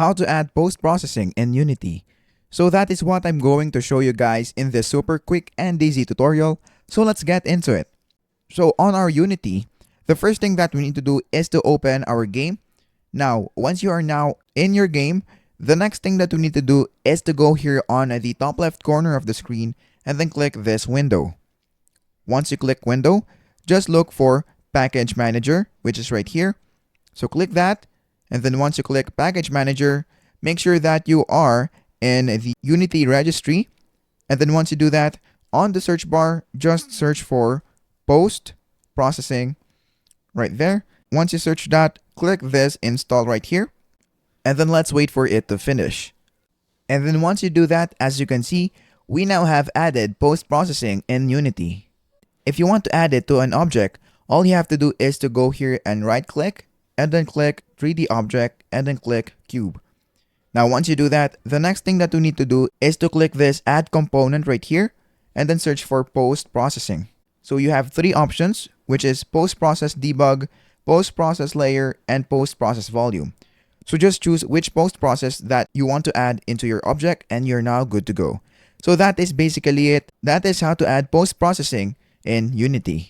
how to add post-processing in Unity. So that is what I'm going to show you guys in this super quick and easy tutorial. So let's get into it. So on our Unity, the first thing that we need to do is to open our game. Now, once you are now in your game, the next thing that we need to do is to go here on the top left corner of the screen and then click this window. Once you click window, just look for Package Manager, which is right here. So click that, and then once you click Package Manager, make sure that you are in the Unity registry. And then once you do that, on the search bar, just search for Post Processing right there. Once you search that, click this install right here. And then let's wait for it to finish. And then once you do that, as you can see, we now have added post-processing in Unity. If you want to add it to an object, all you have to do is to go here and right-click, and then click 3D object, and then click cube. Now once you do that, the next thing that you need to do is to click this add component right here, and then search for post-processing. So you have three options, which is post-process debug, post-process layer, and post-process volume. So just choose which post-process that you want to add into your object and you're now good to go. So that is basically it. That is how to add post-processing in Unity.